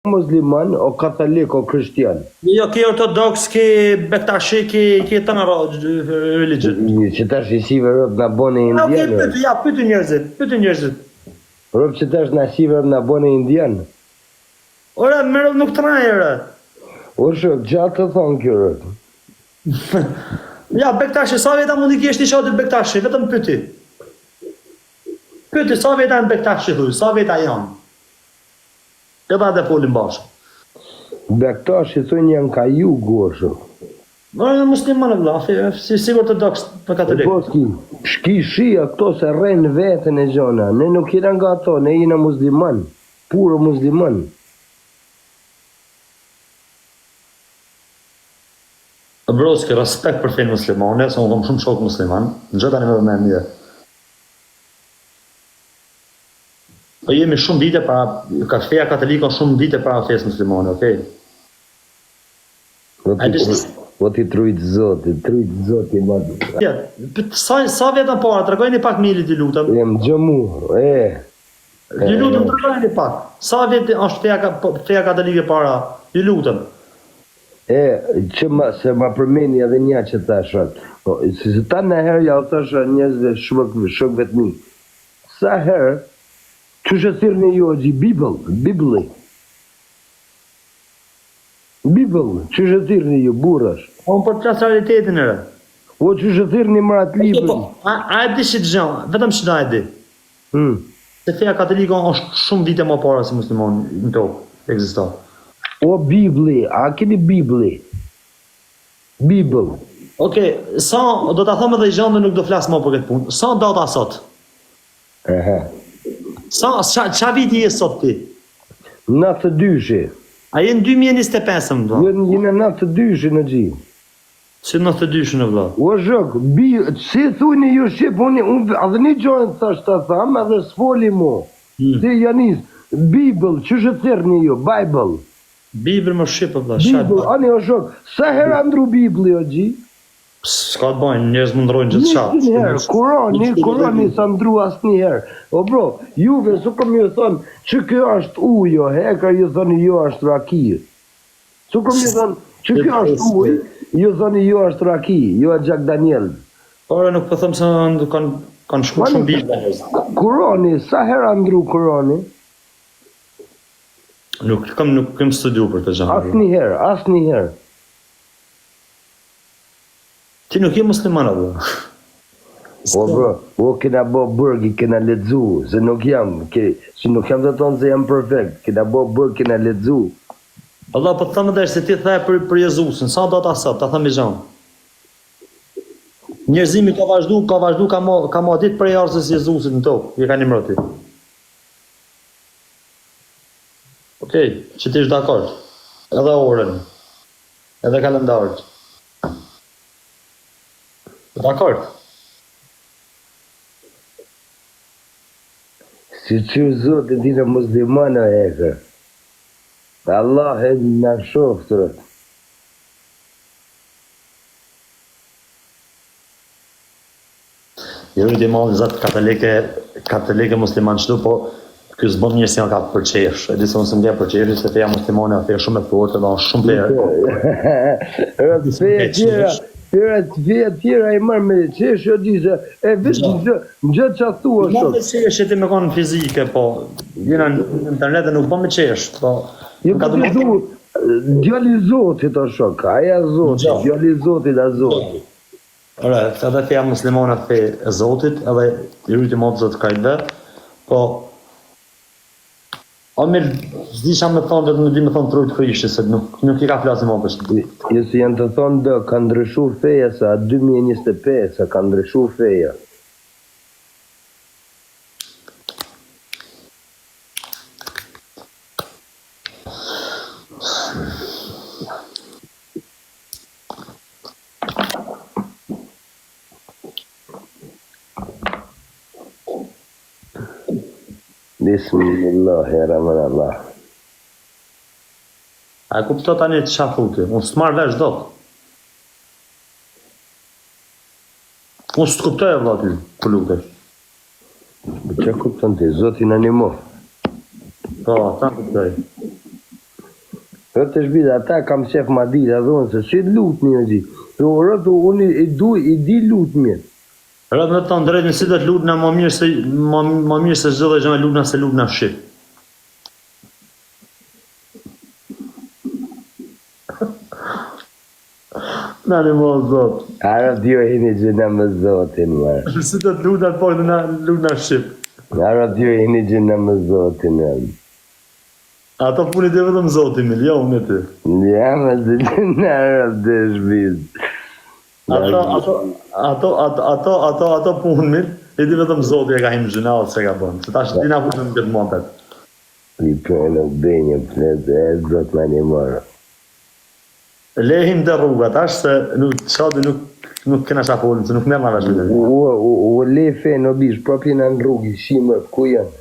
musliman, o katolik, o kristian. Jo, ke ortodoks, ke bektashi, ke të në religion. Që tash i sive rëp nga bone indian. Pyty njerëzit. Rëp që tash nga sive rëp nga bone indian. Ora, mërë nuk të rajë, ora. O shok, gjatë të thonë kjo rëp. Ja, bektashi, sa veta mundi kjeshti shotit bektashi, vetëm pyti. Pyti, sa veta në bektashi, thuj, sa veta janë. Të ba dhe folim bashkë. Bektashi thunë janë ka ju gosho. Në muslimanë, vla, si ortodoks për katolik. Boski, shki shia këto se rrenë vetën e gjona. Ne nuk jena nga ato, ne jena musliman. Puro musliman. Broski, respekt për fejnë muslimane, se unë kom shumë shok musliman, në gjitha një me mje. Po jemi shumë vite para, ka feja katolika shumë vite para fejës muslimane, okej? Po ti trujt zoti, madhë. Ja, sa vetën para, të regojnë pak milit i lutëm. Jem gjëmu, I lutëm të regojnë pak. Sa vetë është feja katolike para, i lutëm. Që se ma përmeni edhe nja që ta shok. Si ta në herë ja o thasha njëzve shokve të mi. Sa herë, që shë thirë një jo gji Bibli. Që shë thirë një jo burash. Unë për të qasë realitetin e rë. O që shë thirë një marat libri. A e di që të gjanë, vetëm që da e di. Se feja katolika është shumë vite më para si muslimon në tokë, eksiston. O Bibli, a keni Bibli? Okej, sa, do të thëmë edhe i gjanë dhe nuk do flasë më për këtë punë. Sa data sot? Sa, qa viti je sot ti? 92. A jenë 2025 më do? Jene 92 në gji. Si 92 në vla? O shok, si thuni ju shqip, unë edhe një gjojnë të thashtë të thamë, edhe s'foli mu. Si janis, Bibel, që shë thirë një ju, Bible. Bibel më shqipë, vla, Bibel, ani o shok, sa herë andru Bibli o gji? Ska të bajnë, njërës më ndrojnë gjithë qatë. Një herë, Kurani sa ndru asë një herë. O bro, juve, su kom ju thonë, që kjo është ujo, heka ju thonë jo është rakijë. Su kom ju thonë, që kjo është uj, ju thonë jo është rakijë, jo është Jack Daniel. Ore, nuk po thëmë se kanë shku shumë Bibli. Kurani, sa herë andru Kurani? Nuk kem studiu për të gjanë. Asë një herë. Ti nuk je musliman, apo? O bro, o kena bo bërgi, kena ledzu, se nuk jam të tonë se jam perfekt, kena bo bërgi, kena ledzu. Allah, po të thëmë dhe se ti thaj për Jezusin, sa do të asat, ta thëmë i gjanë. Njerëzimi ka vazhdu, ka ma ditë për jarësës Jezusin në tokë, i ka një mërëti. Okej, që ti është dakord, edhe orën, edhe kalendarët. Dakord? Si që zotë e dina muslimana e ka. Allah e në shofë të rëtë. Jërë të imam zatë katolike musliman qëtu, po kjo zbon njërës janë ka përqesh. E disë unë së mdje përqesh, se feja muslimane a feja shumë e fortë, dhe shumë feja tjera i mërë me qesh, o disa, e vetë në gjëtë që a thua shumë. Në me qesh e ti me konë fizike, po, jena në internet e nuk po me qesh, po. Jo ka të du, djali zotit o shok, aja zotit, djali zotit a zotit. Ore, edhe feja muslimane a feja e zotit, edhe i rriti modë zotë kajtëve, po, o mirë, zdisha me thonë dhe nuk di me thonë trujtë krishtë, se nuk i ka flasë më përshë. Jësë janë të thonë dhe ka ndryshu feja sa 2025, sa ka ndryshu feja. Bismillahirrahmanirrahim. A kupto tani të shafuti, unë së të marrë vesh do të. Unë së të kuptoj e vla ty, për lutesh. Që kupton ti, zotin animo. Po, ta kuptoj. Rëtë të shbida, ata kam qef ma di, a dhonë se që lutë një di. Rëtë, unë i di lutë mirë. Rëtë me të ndrejt në si të lutë në më mirë se gjithë dhe gjë me lutë në se lutë në shqip. Në një më zotë. Arab jo hini që në më zotin, marë. Si të lutë në pojtë në lutë në shqip. Arab jo hini që në më zotin, marë. Ato punit e vetëm zoti, Mil, jo unë e ty. Ja, më zë në arab të shbid. Ato punë, Mil, e di vetëm zoti e ka himë gjënalë që ka bënë. Se ta shë dina punë në këtë montet. I për në bëjnë fletë, e zot më një marë. Lehim të rrugat, ashtë se nuk kena shapolin, se nuk merë në vazhvinë. U le fe në bish, propi në rrugi, shimë, ku janë?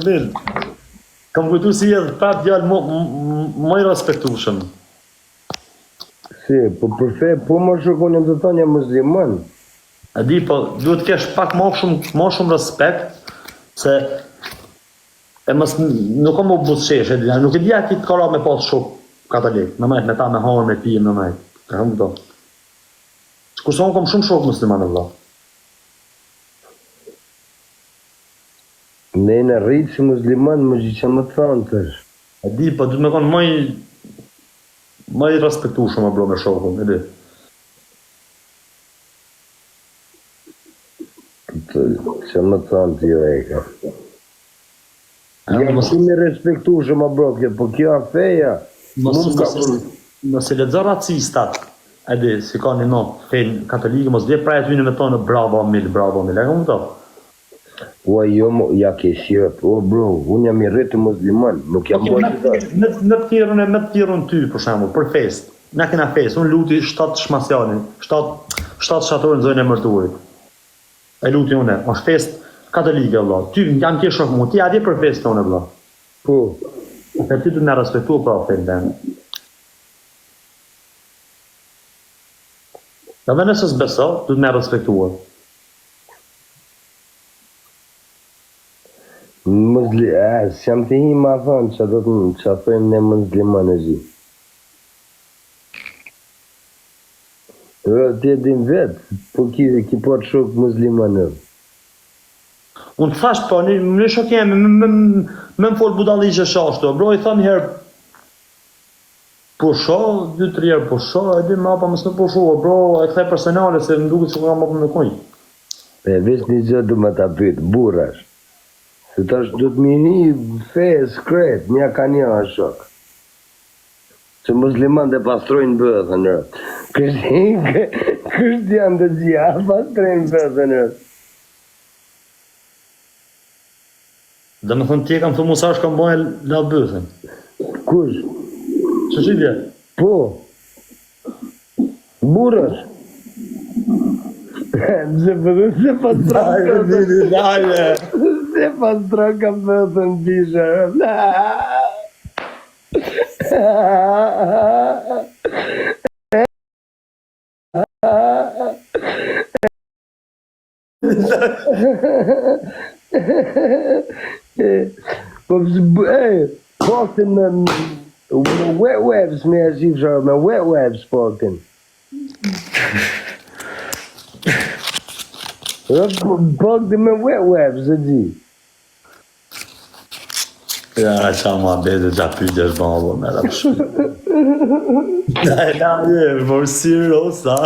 Mil, kam kujtu si edhe pat djallë më i respektushëm. Si, po përfe, po më shokonim të thonë jam musliman. E di, po duhet kesh pak më shumë respekt, se nuk kam u busqesh, nuk e dija ki të kara me pas shok katolik, me majt me ta me hajnë, me pijem, me majt. E kam këto. Kurse unë kam shumë shok musliman e vla. Ne në rritë si musliman, më gjithë që më të thonë tësh. E di, po duhet me konë më i respektushëm e bro me shokun, e di. Që më të thonë të jo e ka. Ja, si me respektushëm a bro, po kjo a feja. Nëse lexo racistat, e di, si ka një notë, fejnë katolike, mos vje prajet vynë me tonë, bravo, Mil, e kam këto? Ua, jo, ja ke shqip, o bro, unë jam i rritë musliman, nuk jam bojë të të. Në të tirën ty, për shembull, për fest, na kena fest, unë luti 7 shmasjanin, 7 shatorin zojnë e mërturit. E luti une, është fest katolike, vla. Ty jam tje shok mu, ti adje për fest tonë, vla. Po. Se ti du me respektu pra fejnë den. Dhe nëse s'beso, du me respektuar. S'jam të hi ma thonë që do të thëjmë ne musliman e zi. Ti e din vetë, po ki po të shok musliman e. Unë të thash, po, në shok jemi, me më folë budalli që shashtu, bro, i thamë herë, po sho, 2-3 herë po sho, e di ma pa mësë në po sho, bro, e këthej personale, se më duke që ka ma për me kuj. E veç një gjë du me ta pytë, burash. Se tash du të mi hi fejë skret, një ka një a shok. Që musliman dhe pastrojnë bëthën rëtë. Kështian të gjia, pastrojnë bëthën rëtë. Dhe me thënë tje kam thë musa është kam bojnë la bëthën. Kush? Që që dje? Po. Burash. Se pastrojnë bëthën. Se pastrojnë ka bëthën bisha. Po paktin me wet webs me e zhivë me wet webs paktin. Paktin me wet webs e gji. Ja, qa ma bete qa pyjtë është bëmë, me da shumë. Na, por sirosa.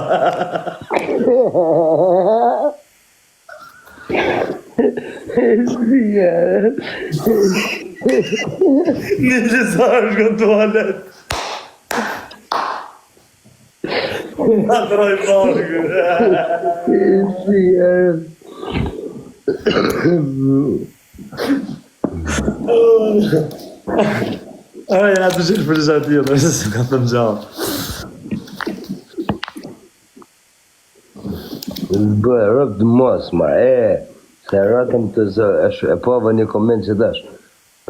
Një që sa është në toalet. Në troj parkë. Aj, na të shilë për që atë tjetë, se se ka të në gjallë. Bë, rëp të mos, ma, se rëtëm të zë, e pove një koment që dash,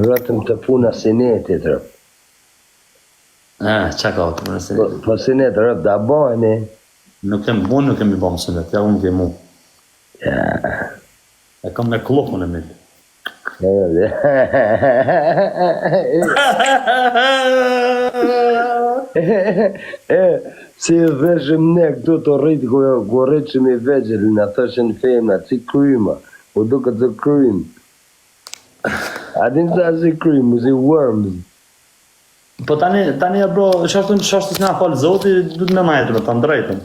rëtëm të puna sinetit, rëp. Qa ka të puna sinetit? Po sinet, rëp, da bojnë, Nuk kemi bon, nuk kemi bon sinet, ja unë kemu. E kam me klopën e mitë. Si e veshëm ne këtu të rritë, ku rritëshëm i vegjel, në thëshën femna, si kryma, u duke të krym. A din sa si krym, si worms. Po tani bro, shashtu s'na falë zoti, du të me majtë, me të ndrejtën.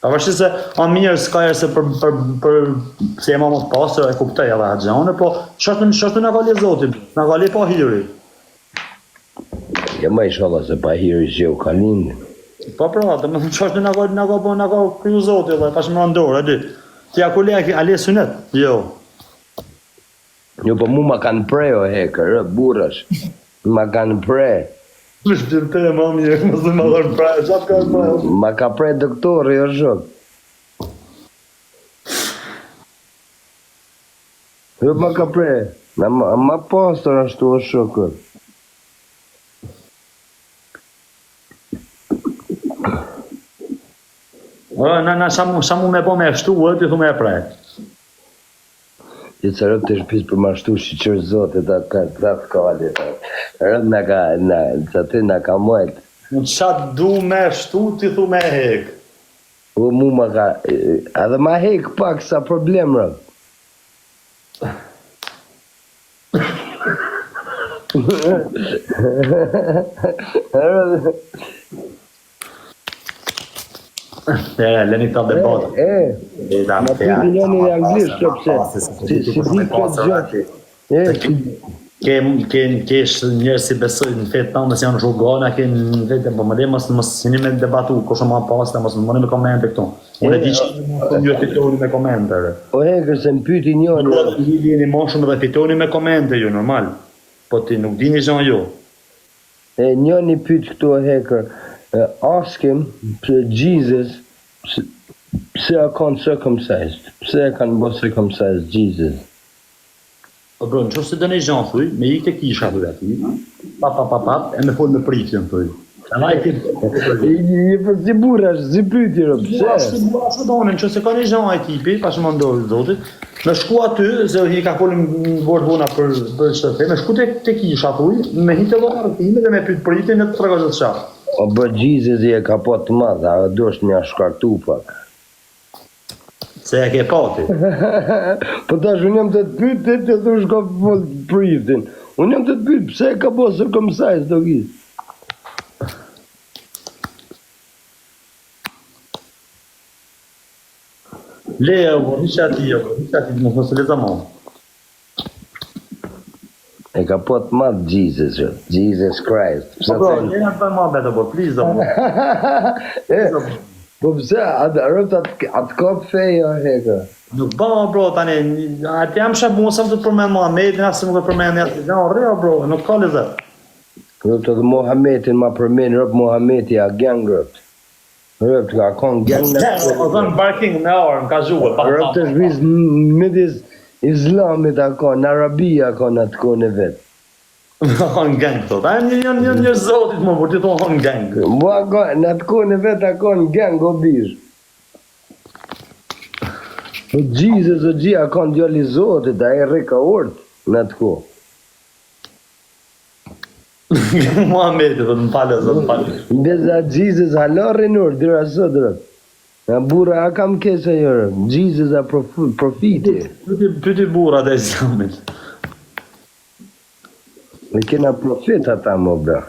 Pavarësisht se o mirë s'ka se për se jema mos pasër e kuptoj edhe haxhane, po shashtu na falë zoti, na falë pa hiri. Ja ma inshallah se pa hiri që u ka lindë. Po pra, dhe me thëmë shashtu na ka kryu zoti, dhe pas më rëndorë, e di. Ti ako ale sunet? Jo. Jo, po mu ma kanë prej o hekër, burrash. Ma kanë prej. Shpirë të e ma mirë, mësë më dhërë prajë, qatë ka prajë? Ma ka prej doktori, o shok. Jo, ma ka prej. Ma pastor ashtu, o shokër. Sa mu me po me shtu, ti thu me e prajë. Që të rëpë të shpis për ma shtu shqyqër zote, ta s'kali. Rëpë nga ka, që ty nga ka mojtë. Në qatë du me shtu, ti thu me hek. U mu ma ka, edhe ma hek pak sa problem rëpë. Leni këta debatë. Ma piti njëni në anglisht, sepse, si di këtë gjë. Ke njerë si besoj në fetë tanë, nësë janë rrugana, ke në vetë, po më dhe mësë një me debatu, kështë ma pasë, mësë më në me komente këto. Unë e di që një fitoni me komente. O hekër, se më pyti njëni. Një ma shumë dhe fitoni me komente, jo, normal. Po ti nuk dini që jo. Njëni pytë këtu o hekër, ask him, Jesus, pse a kanë circumcised? Pse a kanë bo circumcised Jesus? Po bro, në qërë se dëne gjanë, thuj, me i të kisha thuj ati, e me folë me pritjen, thuj. I për si burash, si pyti rë, pse? Burash në qërë se ka një gjanë ekipi, pa që më ndorë zotit, me shku aty, se hi ka folë në bordë bona për shëfe, me shku të kisha thuj, me hi të varë time dhe me pytë pritjen e të tregojët shafë. O bë Jesus i e ka po të madha, a dosh një shkartu pak. Se e ke pati. Po tash, unë jam të të pytë, të thush ka folë pritin. Unë jam të të pytë, pse e ka po circumcised, do gjithë? Leja, rrisha ti, më thësë le zaman. E ka po të madhë Jesus Christ. Po bro, një në të më betë, po, please, do Po pëse, rëpët atë kopë fejo, heka. Nuk ba, bro, tani, atë jam shabu, mësëm të përmenë Mohamedin, asë më këtë përmenë një atë, janë rria, bro, nuk ka lezet. Rëpët edhe Mohamedin ma përmenë, rëpët Mohamedi a gang rëpët. Rëpët ka konë gang në... O zënë barking me orë, në ka zhuë, rëpët të shviz midis Islamit a konë, në Arabia a konë atë konë e vetë. Në gang të, janë një zotit më, për ti thonë në gang. Mua konë, në atë konë e vetë a konë gang o bishë. Po Jesus o gjia konë djali zotit, a e reka ortë në atë konë. Muhamedi, dhe në pale, zë në pale. Beza Jesus halarë në orë, dira sot rëpë. Në bura a kam kese jërë, Jesus a profiti. Pyti bura dhe islamit. Me kena profet ata më bra.